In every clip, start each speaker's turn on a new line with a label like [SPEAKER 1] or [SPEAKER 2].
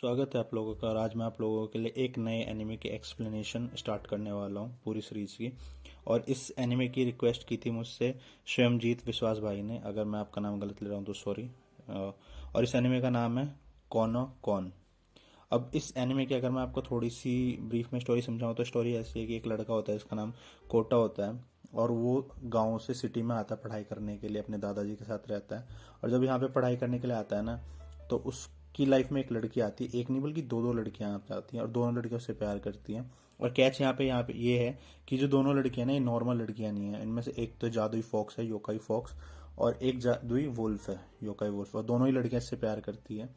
[SPEAKER 1] स्वागत है आप लोगों का। और आज मैं आप लोगों के लिए एक नए एनिमे की एक्सप्लेनेशन स्टार्ट करने वाला हूँ पूरी सीरीज की। और इस एनिमे की रिक्वेस्ट की थी मुझसे स्वयंजीत विश्वास भाई ने। अगर मैं आपका नाम गलत ले रहा हूँ तो सॉरी। और इस एनिमे का नाम है कौनो कौन। अब इस एनिमे की अगर मैं आपको थोड़ी सी ब्रीफ में स्टोरी समझाऊँ तो स्टोरी ऐसी है कि एक लड़का होता है, इसका नाम कोटा होता है। और वो गांव से सिटी में आता है पढ़ाई करने के लिए, अपने दादाजी के साथ रहता है। और जब यहाँ पे पढ़ाई करने के लिए आता है ना, तो उसकी लाइफ में एक लड़की आती है, एक नहीं बल्कि दो दो लड़कियां यहाँ पे आती हैं और दोनों लड़कियां उससे प्यार करती हैं। और कैच यहाँ पे ये है कि जो दोनों लड़कियां ना, ये नॉर्मल लड़कियां नहीं है। इनमें से एक तो जादुई फॉक्स है, योकाई फॉक्स, और एक जादुई वुल्फ है, योकाई वुल्फ। और दोनों ही लड़कियां इससे प्यार करती है।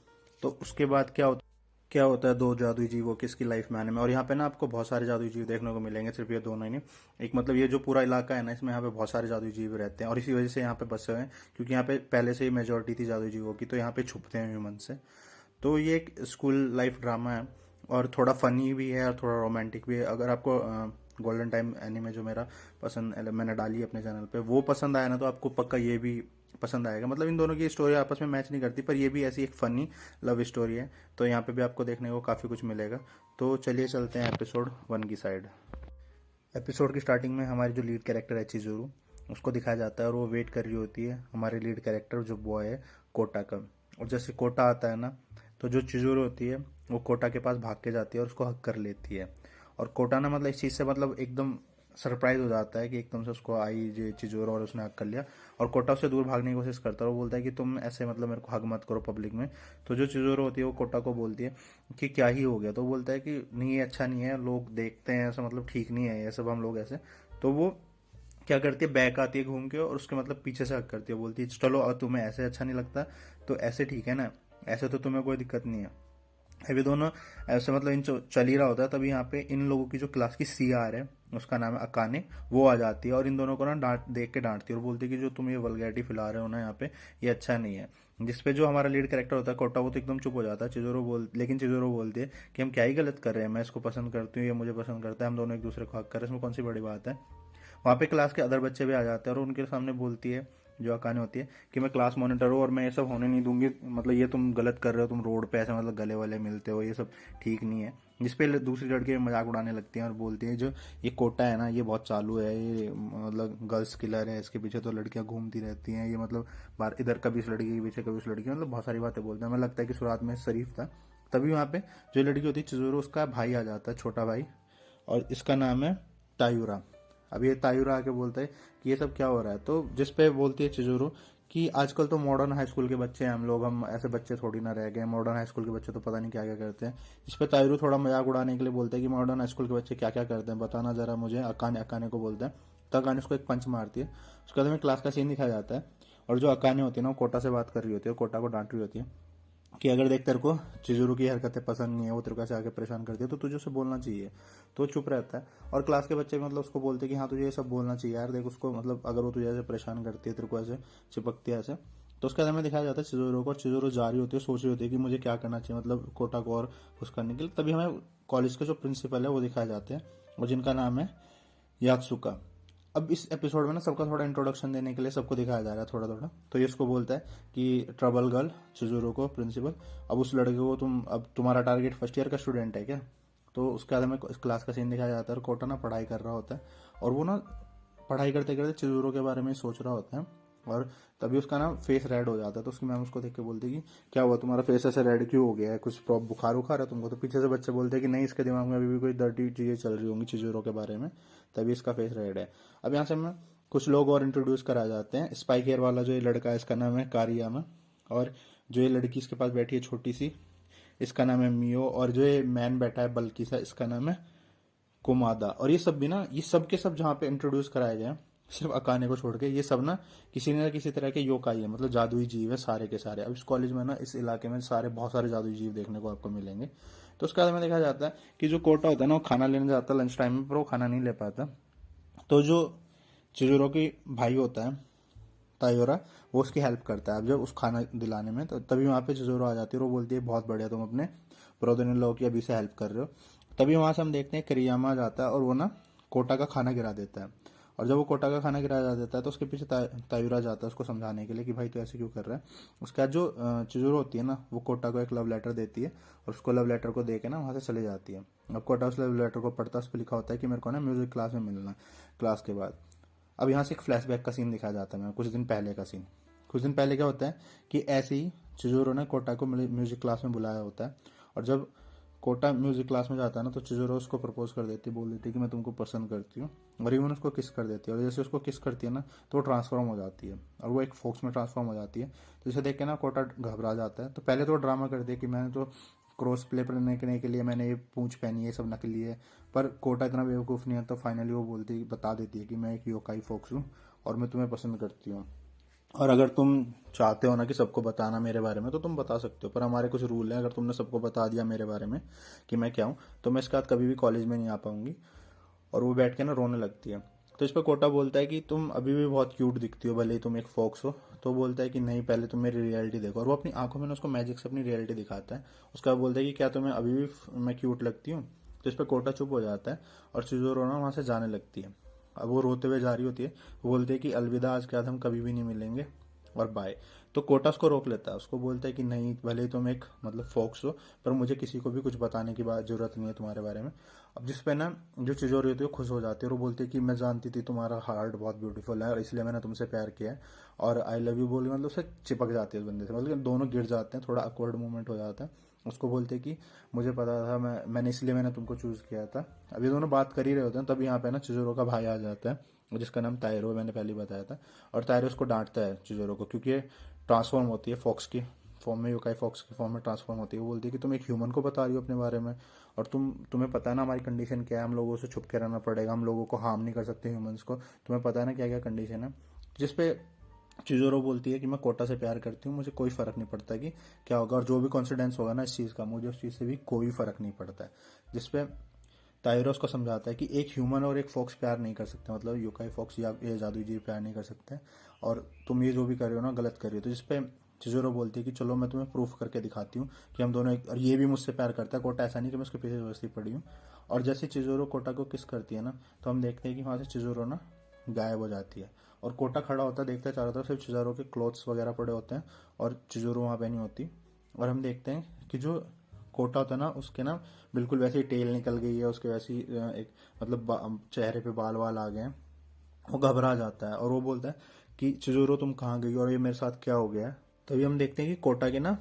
[SPEAKER 1] तो उसके बाद क्या होता है, दो जादुई जीवों की इसकी लाइफ में आने में। और यहाँ पे ना आपको बहुत सारे जादुई जीव देखने को मिलेंगे, सिर्फ ये दोनों ही नहीं। एक मतलब ये जो पूरा इलाका है ना, इसमें यहाँ पे बहुत सारे जादुई जीव रहते हैं और इसी वजह से यहाँ पे बसे हुए हैं, क्योंकि यहाँ पे पहले से ही मेजोरिटी थी जादुई जीवों की, तो यहाँ पे छुपते हैं ह्यूमन से। तो ये एक स्कूल लाइफ ड्रामा है और थोड़ा फनी भी है और थोड़ा रोमांटिक भी है। अगर आपको गोल्डन टाइम एनीमे जो मेरा पसंद मैंने डाली है अपने चैनल पे, वो पसंद आया ना, तो आपको पक्का ये भी पसंद आएगा। मतलब इन दोनों की स्टोरी आपस में मैच नहीं करती, पर ये भी ऐसी एक फनी लव स्टोरी है। तो यहाँ पे भी आपको देखने को काफ़ी कुछ मिलेगा। तो चलिए चलते हैं एपिसोड 1 की साइड। एपिसोड की स्टार्टिंग में हमारी जो लीड कैरेक्टर है चिजुरू, उसको दिखाया जाता है और वो वेट कर रही होती है हमारी लीड कैरेक्टर जो बॉय है कोटा का। और जैसे कोटा आता है ना, तो जो चिजुरू होती है वो कोटा के पास भाग के जाती है और उसको हक कर लेती है। और कोटा ना मतलब इस चीज़ से मतलब एकदम सरप्राइज हो जाता है कि एकदम से उसको आई ये चिजोर और उसने हक कर लिया। और कोटा उससे दूर भागने की कोशिश करता है और वो बोलता है कि तुम ऐसे मतलब मेरे को हक मत करो पब्लिक में। तो जो चिजोर होती है वो कोटा को बोलती है कि क्या ही हो गया। तो वो बोलता है कि नहीं, ये अच्छा नहीं है, लोग देखते हैं ऐसा, मतलब ठीक नहीं है ये सब, हम लोग ऐसे। तो वो क्या करती है, बैक आती है घूम के और उसके मतलब पीछे से हक करती है, बोलती है चलो और तुम्हें ऐसे अच्छा नहीं लगता तो ऐसे ठीक है ना, ऐसे तो तुम्हें कोई दिक्कत नहीं है। अभी दोनों ऐसे मतलब इन चल ही रहा होता है, तभी यहाँ पे इन लोगों की जो क्लास की सीआर है, उसका नाम है अकाने, वो आ जाती है और इन दोनों को ना डांट देख के डांटती है और बोलती है कि जो तुम ये वल्गैरिटी फैला रहे हो ना यहाँ पे, ये अच्छा नहीं है। जिसपे जो हमारा लीड कैरेक्टर होता है कोटा, वो तो एकदम चुप हो जाता है। लेकिन चिजोरो बोलती है कि हम क्या ही गलत कर रहे हैं, मैं इसको पसंद करती हूँ, ये मुझे पसंद करता है, हम दोनों एक दूसरे को हक कर रहे हैं, इसमें कौन सी बड़ी बात है। वहाँ पे क्लास के अदर बच्चे भी आ जाते हैं और उनके सामने बोलती है जो अकाने होती है कि मैं क्लास मॉनिटर हूँ और मैं ये सब होने नहीं दूंगी, मतलब ये तुम गलत कर रहे हो, तुम रोड पे ऐसे मतलब गले वाले मिलते हो, ये सब ठीक नहीं है। जिसपे दूसरी लड़की मजाक उड़ाने लगती हैं और बोलती है जो ये कोटा है ना, ये बहुत चालू है, ये मतलब गर्ल्स किलर है, इसके पीछे तो लड़कियां घूमती रहती हैं, ये मतलब बार इधर कभी इस लड़की के पीछे कभी उस लड़की, मतलब बहुत सारी बातें बोलते हैं। हमें लगता है कि शुरुआत में शरीफ था। तभी वहाँ पे जो लड़की होती है चिजोरो, उसका भाई आ जाता है, छोटा भाई, और इसका नाम है तायुरा। अब ये तायुरा आके बोलता है कि ये सब क्या हो रहा है, तो जिसपे बोलती है चिजुरू कि आजकल तो मॉडर्न हाई स्कूल के बच्चे हैं हम लोग, हम ऐसे बच्चे थोड़ी ना रह गए, मॉडर्न हाई स्कूल के बच्चे तो पता नहीं क्या क्या करते हैं। जिसपे तायुरू थोड़ा मजाक उड़ाने के लिए बोलता है कि मॉडर्न हाई स्कूल के बच्चे क्या क्या करते हैं, बताना जरा मुझे। अकाने अकाने को बोलता है, तो अकाने उसको एक पंच मारती है। उसके बाद हमें क्लास का सीन दिखाया जाता है और जो अकाने होती है ना, वो कोटा से बात कर रही होती है, कोटा को डांट रही होती है कि अगर देख तेरे को चिजुरू की हरकतें पसंद नहीं है, वो तेरे को ऐसे आके परेशान करती है, तो तुझे उसे बोलना चाहिए। तो चुप रहता है और क्लास के बच्चे मतलब उसको बोलते हैं कि हाँ तुझे ये सब बोलना चाहिए यार, देख उसको, मतलब अगर वो तुझे ऐसे परेशान करती है, तेरे को ऐसे चिपकती है ऐसे। तो उसके बाद हमें दिखाया जाता है चिजुरू को, और चिजुरू जा रही होती है, सोच रही होती है कि मुझे क्या करना चाहिए, मतलब कोटा को और खुश करने के लिए। तभी हमें कॉलेज के जो प्रिंसिपल है वो दिखाए जाते हैं और जिनका नाम है यात्सुका। अब इस एपिसोड में ना सबका थोड़ा इंट्रोडक्शन देने के लिए सबको दिखाया जा रहा है थोड़ा थोड़ा। तो ये उसको बोलता है कि ट्रबल गर्ल चिजुरो को, प्रिंसिपल, अब उस लड़के को अब तुम्हारा टारगेट फर्स्ट ईयर का स्टूडेंट है क्या। तो उसके बाद में क्लास का सीन दिखाया जाता है और कोटा ना पढ़ाई कर रहा होता है और वो ना पढ़ाई करते करते चिजुरो के बारे में सोच रहा होता है। और तभी उसका ना फेस रेड हो जाता है। तो उसकी मैम उसको देख के बोलती है कि क्या हुआ तुम्हारा फेस ऐसे रेड क्यों हो गया है, कुछ बुखार उखार है तुमको। तो पीछे से बच्चे बोलते हैं कि नहीं, इसके दिमाग में अभी भी कोई डर्टी चीजें चल रही होंगी चिजुरो के बारे में, तभी इसका फेस रेड है। अब यहाँ से हमें कुछ लोग और इंट्रोड्यूस करा जाते हैं। स्पाइक हेयर वाला जो ये लड़का है, इसका नाम है कारियामा। और जो ये लड़की इसके पास बैठी है छोटी सी, इसका नाम है मियो। और जो ये मैन बैठा है बल्कि सा, इसका नाम है कुमादा। और ये सब भी ना, ये सब के सब जहाँ पे इंट्रोड्यूस कराए गए हैं, सिर्फ अकाने को छोड़ के, ये सब ना किसी न किसी तरह के योकाई है, मतलब जादुई जीव है सारे के सारे। अब इस कॉलेज में ना, इस इलाके में सारे बहुत सारे जादुई जीव देखने को आपको मिलेंगे। तो उसके बाद में देखा जाता है कि जो कोटा होता है ना, वो खाना लेने जाता है लंच टाइम में, पर वो खाना नहीं ले पाता। तो जो चिजुरो की भाई होता है तायोरा, वो उसकी हेल्प करता है अब जब उस खाना दिलाने में। तो तभी वहाँ पे चिजुरो आ जाती है और वो बोलती है बहुत बढ़िया, तुम अपने ब्रदर इन लॉ की अभी से हेल्प कर रहे हो। तभी वहां से हम देखते हैं करियामा जाता है और वो ना कोटा का खाना गिरा देता है। और जब वो कोटा का खाना गिराया देता है तो उसके पीछे तायुरा जाता है उसको समझाने के लिए कि भाई तो ऐसे क्यों कर रहा है। उसके बाद जो चिजोरो होती है ना, वो कोटा को एक लव लेटर देती है और उसको लव लेटर को दे के ना वहाँ से चले जाती है। अब कोटा उस लव लेटर को पढ़ता है, उस पर लिखा होता है कि मेरे को ना म्यूजिक क्लास में मिलना है क्लास के बाद। अब यहाँ से एक फ्लैशबैक का सीन दिखाया जाता है, कुछ दिन पहले का सीन। कुछ दिन पहले क्या होता है कि ऐसे ही चिजोरो ने कोटा को म्यूजिक क्लास में बुलाया होता है, और जब कोटा म्यूजिक क्लास में जाता है ना तो चिजोरो उसको प्रपोज कर देती है, बोल देती है कि मैं तुमको पसंद करती हूँ, और इवन उसको किस कर देती है। और जैसे उसको किस करती है ना तो वो ट्रांसफॉर्म हो जाती है और वो एक फोक्स में ट्रांसफॉर्म हो जाती है। तो इसे देख के ना कोटा घबरा जाता है। तो पहले तो ड्रामा करती है कि मैंने तो क्रॉस प्ले करने के लिए मैंने ये पूंछ पहनी है, ये सब नकली है। पर कोटा इतना बेवकूफ़ नहीं है, तो फाइनली वो बता देती है कि मैं एक योकाई फोक्स हूँ और मैं तुम्हें पसंद करती हूँ, और अगर तुम चाहते हो ना कि सबको बताना मेरे बारे में तो तुम बता सकते हो, पर हमारे कुछ रूल हैं, अगर तुमने सबको बता दिया मेरे बारे में कि मैं क्या हूँ तो मैं इसके बाद कभी भी कॉलेज में नहीं आ पाऊंगी। और वो बैठ के ना रोने लगती है। तो इस पर कोटा बोलता है कि तुम अभी भी बहुत क्यूट दिखती हो, भले ही तुम एक फॉक्स हो। तो बोलता है कि नहीं, पहले तुम मेरी रियलिटी देखो, और वो अपनी आंखों में ना उसको मैजिक से अपनी रियलिटी दिखाता है। उसके बाद बोलता है कि क्या तुम्हें अभी भी मैं क्यूट लगती हूँ। तो इस पर कोटा चुप हो जाता है और चिजोरो ना वहाँ से जाने लगती है। अब वो रोते हुए जा रही होती है, वो बोलती है कि अलविदा, आज के बाद हम कभी भी नहीं मिलेंगे और बाय। तो कोटा उसको रोक लेता है, उसको बोलता है कि नहीं, भले ही तुम एक मतलब फॉक्स हो पर मुझे किसी को भी कुछ बताने की बात जरूरत नहीं है तुम्हारे बारे में। अब जिस पे ना जो चिजोरी होती है वो खुश हो जाती है और वो बोलती है कि मैं जानती थी तुम्हारा हार्ट बहुत ब्यूटीफुल है और इसलिए मैंने तुमसे प्यार किया है, और आई लव यू बोल मतलब उसे चिपक जाती है उस बंदे से, मतलब दोनों गिर जाते हैं, थोड़ा अकवर्ड मोमेंट हो जाता है। उसको बोलते कि मुझे पता था, मैंने तुमको चूज किया था। अब ये दोनों बात कर ही रहे होते हैं, तब यहाँ पे ना चिजोरो का भाई आ जाता है जिसका नाम तायरो है, मैंने पहले ही बताया था। और तायरो उसको डांटता है चिजोरो को, क्योंकि ट्रांसफॉर्म होती है फॉक्स की फॉर्म में, योकाई फॉक्स की फॉर्म में ट्रांसफॉर्म होती है। वो बोलती है कि तुम एक ह्यूमन को बता रही हो अपने बारे में, और तुम्हें पता है ना हमारी कंडीशन क्या है, हम लोगों से छुप के रहना पड़ेगा, हम लोगों को हार्म नहीं कर सकते ह्यूमंस को, तुम्हें पता है ना क्या क्या कंडीशन है। जिसपे चिजोरो बोलती है कि मैं कोटा से प्यार करती हूँ, मुझे कोई फर्क नहीं पड़ता कि क्या होगा, और जो भी कॉन्सिडेंस होगा ना इस चीज़ का, मुझे उस चीज़ से भी कोई फर्क नहीं पड़ता है। जिसपे ताइरो उसको समझाता है कि एक ह्यूमन और एक फॉक्स प्यार नहीं कर सकते, मतलब योकाई फॉक्स या ये जादुई जीव प्यार नहीं कर सकते, और तुम ये जो भी कर रहे हो ना गलत कर रही हो। तो जिसपे चिजोरो बोलती है कि चलो मैं तुम्हें प्रूफ करके दिखाती हूँ कि हम दोनों और ये भी मुझसे प्यार करता है। कोटा ऐसा नहीं कि मैं उसके पीछे जबरदस्ती पड़ी हूँ। और जैसे चिजोरो कोटा को किस करती है ना, तो हम देखते हैं कि वहाँ से चिजोरो ना गायब हो जाती है, और कोटा खड़ा होता है, देखता है चारों तरफ सिर्फ चिजोरो के क्लोथ्स वगैरह पड़े होते हैं और चिजोरो वहाँ पे नहीं होती। और हम देखते हैं कि जो कोटा होता है ना, उसके ना बिल्कुल वैसे ही टेल निकल गई है, उसके वैसी एक मतलब चेहरे पे बाल वाल आ गए हैं। वो घबरा जाता है और वो बोलता है कि चिजोरो तुम कहाँ गई और ये मेरे साथ क्या हो गया है। तभी हम देखते हैं कि कोटा के ना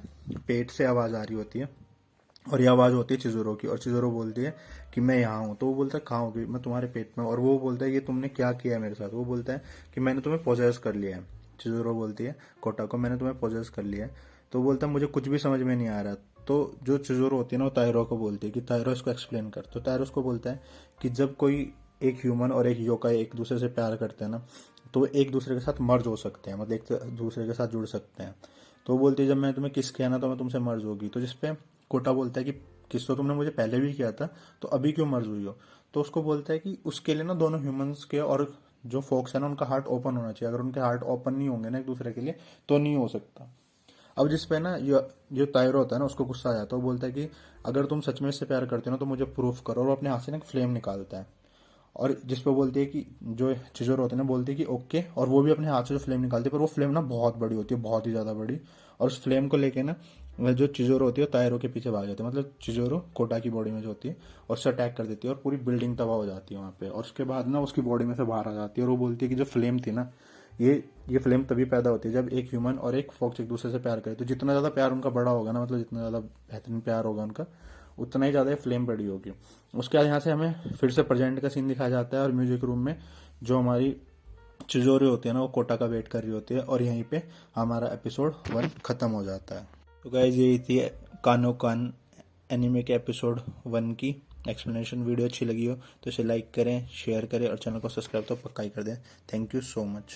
[SPEAKER 1] पेट से आवाज़ आ रही होती है, और ये आवाज़ होती है चिजोरो की, और चिजोरो बोलती है कि मैं यहाँ हूँ। तो वो बोलता है कहाँ होगी, मैं तुम्हारे पेट में। और वो बोलता है ये तुमने क्या किया है मेरे साथ। वो बोलता है कि मैंने तुम्हें पोजेस कर लिया है। चिजोरो बोलती है कोटा को, मैंने तुम्हें पोजेस कर लिया है। तो वो बोलता है मुझे कुछ भी समझ में नहीं आ रहा। तो जो चिजोरो होती है ना वो तायरो को बोलती है कि तायरो इसको एक्सप्लेन कर। तो तायरो उसको बोलता है कि जब कोई एक ह्यूमन और एक योकाई एक दूसरे से प्यार करते हैं ना, तो वो एक दूसरे के साथ मर्ज हो सकते हैं, मतलब एक दूसरे के साथ जुड़ सकते हैं। तो वो बोलती है जब मैंने तुम्हें किस किया ना तो मैं तुमसे मर्ज होगी। तो जिसपे कोटा बोलता है कि किस तो तुमने मुझे पहले भी किया था, तो अभी क्यों मर्ज हुई हो। तो उसको बोलता है कि उसके लिए ना दोनों ह्यूमंस के और जो फोक्स है ना उनका हार्ट ओपन होना चाहिए, अगर उनके हार्ट ओपन नहीं होंगे ना एक दूसरे के लिए तो नहीं हो सकता। अब जिसपे ना जो तायरो होता है ना उसको गुस्सा आ जाता है। वो बोलता है कि अगर तुम सच में इससे प्यार करते हो ना तो मुझे प्रूफ करो, और वो अपने हाथ से ना एक फ्लेम निकालता है। और जिसपे बोलती है कि जो चिजोर होते हैं ना बोलती है कि ओके, और वो भी अपने हाथ से जो फ्लेम निकालती है, पर वो फ्लेम ना बहुत बड़ी होती है, बहुत ही ज़्यादा बड़ी। और उस फ्लेम को लेके ना वह जो चिजोरो होती है तायरो के पीछे भाग जाती है, मतलब चिजोरो कोटा की बॉडी में जो होती है, और उससे अटैक कर देती है और पूरी बिल्डिंग तबाह हो जाती है वहाँ पे। और उसके बाद ना उसकी बॉडी में से बाहर आ जाती है, और वो बोलती है कि जो फ्लेम थी ना, ये फ्लेम तभी पैदा होती है जब एक ह्यूमन और एक फॉक्स एक दूसरे से प्यार करे। तो जितना ज़्यादा प्यार उनका बड़ा होगा ना, मतलब जितना ज़्यादा बेहतरीन प्यार होगा उनका, उतना ही ज़्यादा फ्लेम बड़ी होगी। उसके बाद यहाँ से हमें फिर से प्रेजेंट का सीन दिखाया जाता है, और म्यूजिक रूम में जो हमारी चिजोरी होती है ना वो कोटा का वेट कर रही होती है, और यहीं पे हमारा एपिसोड 1 खत्म हो जाता है। तो गाइज यही थी कानो कान एनिमे के एपिसोड 1 की एक्सप्लेनेशन। वीडियो अच्छी लगी हो तो इसे लाइक करें, शेयर करें, और चैनल को सब्सक्राइब तो पक्का ही कर दें। Thank you so much.